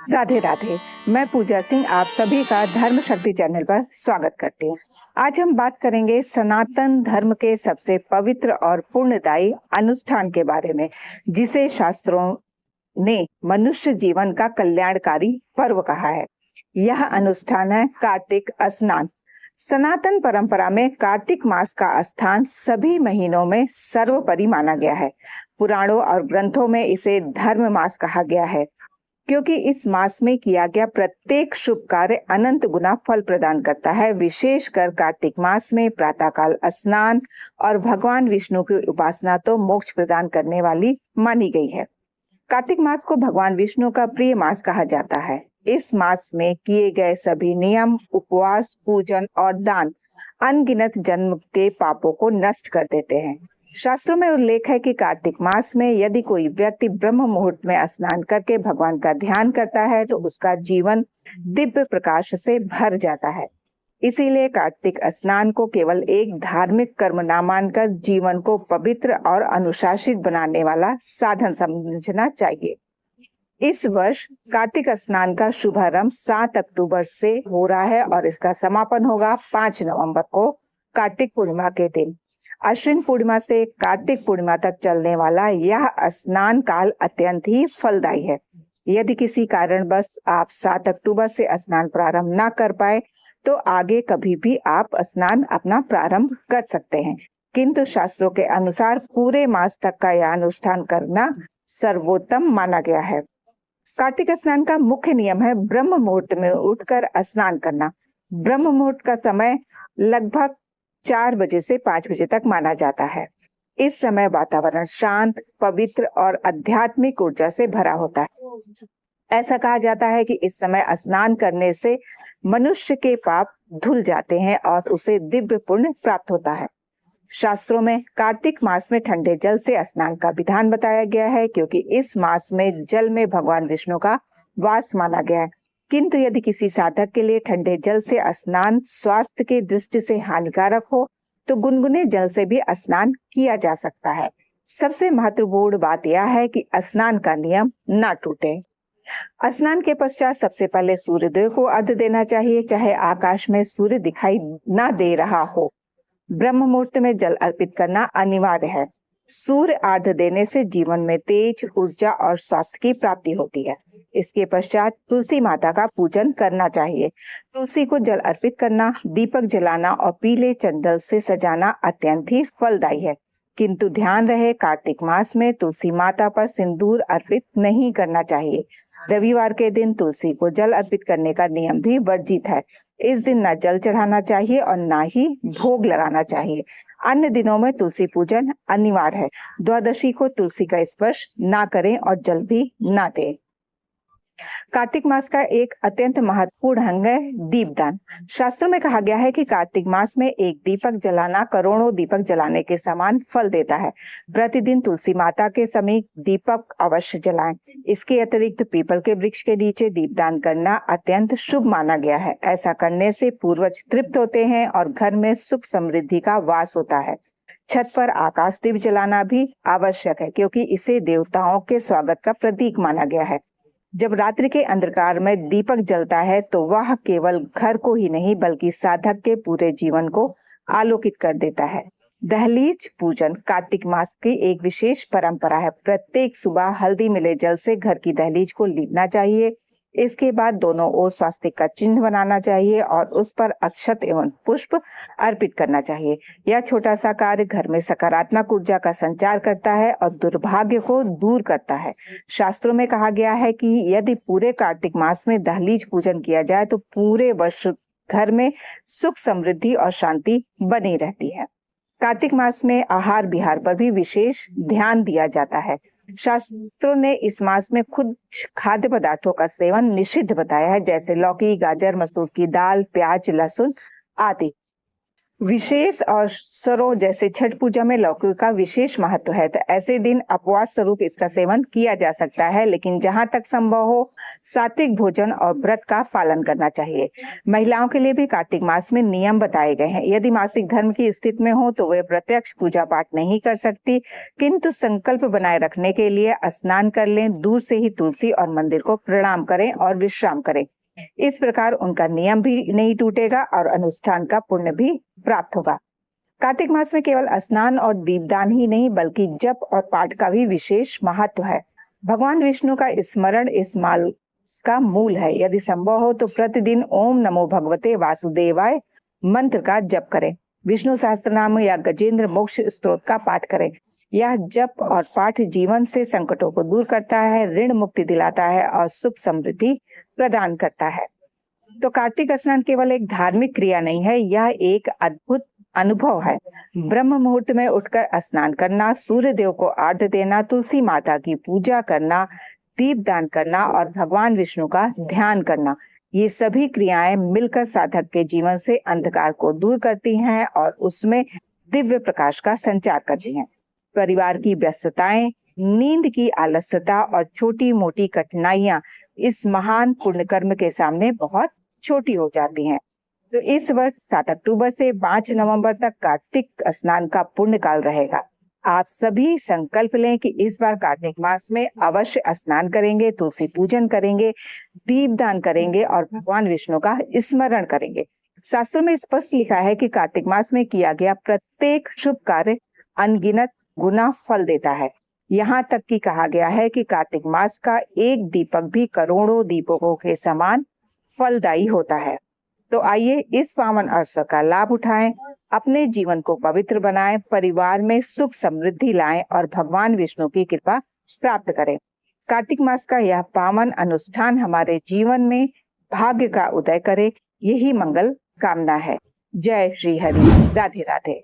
राधे राधे। मैं पूजा सिंह आप सभी का धर्म शक्ति चैनल पर स्वागत करती हूँ। आज हम बात करेंगे सनातन धर्म के सबसे पवित्र और पुण्यदायी अनुष्ठान के बारे में, जिसे शास्त्रों ने मनुष्य जीवन का कल्याणकारी पर्व कहा है। यह अनुष्ठान है कार्तिक स्नान। सनातन परंपरा में कार्तिक मास का स्थान सभी महीनों में सर्वोपरि माना गया है। पुराणों और ग्रंथों में इसे धर्म मास कहा गया है, क्योंकि इस मास में किया गया प्रत्येक शुभ कार्य अनंत गुना फल प्रदान करता है। विशेषकर कार्तिक मास में प्रातःकाल स्नान और भगवान विष्णु की उपासना तो मोक्ष प्रदान करने वाली मानी गई है। कार्तिक मास को भगवान विष्णु का प्रिय मास कहा जाता है। इस मास में किए गए सभी नियम, उपवास, पूजन और दान अनगिनत जन्म के पापों को नष्ट कर देते हैं। शास्त्रों में उल्लेख है कि कार्तिक मास में यदि कोई व्यक्ति ब्रह्म मुहूर्त में स्नान करके भगवान का ध्यान करता है तो उसका जीवन दिव्य प्रकाश से भर जाता है। इसीलिए कार्तिक स्नान को केवल एक धार्मिक कर्म न मानकर जीवन को पवित्र और अनुशासित बनाने वाला साधन समझना चाहिए। इस वर्ष कार्तिक स्नान का शुभारंभ 7 अक्टूबर से हो रहा है और इसका समापन होगा 5 नवंबर को कार्तिक पूर्णिमा के दिन। अश्विन पूर्णिमा से कार्तिक पूर्णिमा तक चलने वाला यह स्नान काल अत्यंत ही फलदायी है। यदि किसी कारणवश आप 7 अक्टूबर से स्नान प्रारंभ न कर पाए तो आगे कभी भी आप स्नान अपना प्रारंभ कर सकते हैं, किंतु शास्त्रों के अनुसार पूरे मास तक का यह अनुष्ठान करना सर्वोत्तम माना गया है। कार्तिक स्नान का मुख्य नियम है ब्रह्म मुहूर्त में उठकर स्नान करना। ब्रह्म मुहूर्त का समय लगभग 4 बजे से 5 बजे तक माना जाता है। इस समय वातावरण शांत, पवित्र और आध्यात्मिक ऊर्जा से भरा होता है। ऐसा कहा जाता है कि इस समय स्नान करने से मनुष्य के पाप धुल जाते हैं और उसे दिव्य पुण्य प्राप्त होता है। शास्त्रों में कार्तिक मास में ठंडे जल से स्नान का विधान बताया गया है, क्योंकि इस मास में जल में भगवान विष्णु का वास माना गया है। किंतु यदि किसी साधक के लिए ठंडे जल से स्नान स्वास्थ्य की दृष्टि से हानिकारक हो तो गुनगुने जल से भी स्नान किया जा सकता है। सबसे महत्वपूर्ण बात यह है कि स्नान का नियम न टूटे। स्नान के पश्चात सबसे पहले सूर्योदय को अर्घ्य देना चाहिए, चाहे आकाश में सूर्य दिखाई न दे रहा हो। ब्रह्म मुहूर्त में जल अर्पित करना अनिवार्य है। सूर्य अर्घ्य देने से जीवन में तेज, ऊर्जा और स्वास्थ्य की प्राप्ति होती है। इसके पश्चात तुलसी माता का पूजन करना चाहिए। तुलसी को जल अर्पित करना, दीपक जलाना और पीले चंदन से सजाना अत्यंत ही फलदायी है। किंतु ध्यान रहे, कार्तिक मास में तुलसी माता पर सिंदूर अर्पित नहीं करना चाहिए। रविवार के दिन तुलसी को जल अर्पित करने का नियम भी वर्जित है। इस दिन न जल चढ़ाना चाहिए और न ही भोग लगाना चाहिए। अन्य दिनों में तुलसी पूजन अनिवार्य है। द्वादशी को तुलसी का स्पर्श ना करें और जल भी ना दें। कार्तिक मास का एक अत्यंत महत्वपूर्ण अंग है दीपदान। शास्त्रों में कहा गया है कि कार्तिक मास में एक दीपक जलाना करोड़ों दीपक जलाने के समान फल देता है। प्रतिदिन तुलसी माता के समीप दीपक अवश्य जलाएं। इसके अतिरिक्त पीपल के वृक्ष के नीचे दीपदान करना अत्यंत शुभ माना गया है। ऐसा करने से पूर्वज तृप्त होते हैं और घर में सुख समृद्धि का वास होता है। छत पर आकाश दीप जलाना भी आवश्यक है, क्योंकि इसे देवताओं के स्वागत का प्रतीक माना गया है। जब रात्रि के अंधकार में दीपक जलता है तो वह केवल घर को ही नहीं बल्कि साधक के पूरे जीवन को आलोकित कर देता है। दहलीज पूजन कार्तिक मास की एक विशेष परंपरा है। प्रत्येक सुबह हल्दी मिले जल से घर की दहलीज को लीपना चाहिए। इसके बाद दोनों ओर स्वास्तिक का चिन्ह बनाना चाहिए और उस पर अक्षत एवं पुष्प अर्पित करना चाहिए। यह छोटा सा कार्य घर में सकारात्मक ऊर्जा का संचार करता है और दुर्भाग्य को दूर करता है। शास्त्रों में कहा गया है कि यदि पूरे कार्तिक मास में दहलीज पूजन किया जाए तो पूरे वर्ष घर में सुख, समृद्धि और शांति बनी रहती है। कार्तिक मास में आहार विहार पर भी विशेष ध्यान दिया जाता है। शास्त्रों ने इस मास में कुछ खाद्य पदार्थों का सेवन निषिद्ध बताया है, जैसे लौकी, गाजर, मसूर की दाल, प्याज, लहसुन आदि। विशेष अवसरों जैसे छठ पूजा में लौकी का विशेष महत्व है, तो ऐसे दिन उपवास स्वरूप इसका सेवन किया जा सकता है, लेकिन जहां तक संभव हो सात्विक भोजन और व्रत का पालन करना चाहिए। महिलाओं के लिए भी कार्तिक मास में नियम बताए गए हैं। यदि मासिक धर्म की स्थिति में हो तो वे प्रत्यक्ष पूजा पाठ नहीं कर सकती, किंतु संकल्प बनाए रखने के लिए स्नान कर लें, दूर से ही तुलसी और मंदिर को प्रणाम करें और विश्राम करें। इस प्रकार उनका नियम भी नहीं टूटेगा और अनुष्ठान का पुण्य भी प्राप्त होगा। कार्तिक मास में केवल स्नान और दीपदान ही नहीं बल्कि जप और पाठ का भी विशेष महत्व है। भगवान विष्णु का स्मरण इस मास का मूल है। यदि संभव हो तो प्रतिदिन ओम नमो भगवते वासुदेवाय मंत्र का जप करें, विष्णु सहस्त्रनाम या गजेंद्र मोक्ष स्तोत्र का पाठ करें। यह जप और पाठ जीवन से संकटों को दूर करता है, ऋण मुक्ति दिलाता है और सुख समृद्धि प्रदान करता है। तो कार्तिक स्नान केवल एक धार्मिक क्रिया नहीं है, यह एक अद्भुत अनुभव है। ब्रह्म मुहूर्त में उठकर स्नान करना, सूर्य देव को आर्घ्य देना, तुलसी माता की पूजा करना, दीप दान करना और भगवान विष्णु का ध्यान करना, ये सभी क्रियाएं मिलकर साधक के जीवन से अंधकार को दूर करती हैं और उसमें दिव्य प्रकाश का संचार करती हैं। परिवार की व्यस्तताएं, नींद की आलस्यता और छोटी मोटी कठिनाइयां इस महान पुण्य कर्म के सामने बहुत छोटी हो जाती हैं। तो इस वर्ष 7 अक्टूबर से 5 नवंबर तक कार्तिक स्नान का पुण्य काल रहेगा। आप सभी संकल्प लें कि इस बार कार्तिक मास में अवश्य स्नान करेंगे, तुलसी पूजन करेंगे, दीपदान करेंगे और भगवान विष्णु का स्मरण करेंगे। शास्त्रों में स्पष्ट लिखा है कि कार्तिक मास में किया गया प्रत्येक शुभ कार्य अनगिनत गुना फल देता है। यहाँ तक कि कहा गया है कि कार्तिक मास का एक दीपक भी करोड़ों दीपकों के समान फलदायी होता है। तो आइए इस पावन अवसर का लाभ उठाएं, अपने जीवन को पवित्र बनाएं, परिवार में सुख समृद्धि लाएं और भगवान विष्णु की कृपा प्राप्त करें। कार्तिक मास का यह पावन अनुष्ठान हमारे जीवन में भाग्य का उदय करे, यही मंगल कामना है। जय श्री हरि। राधे राधे।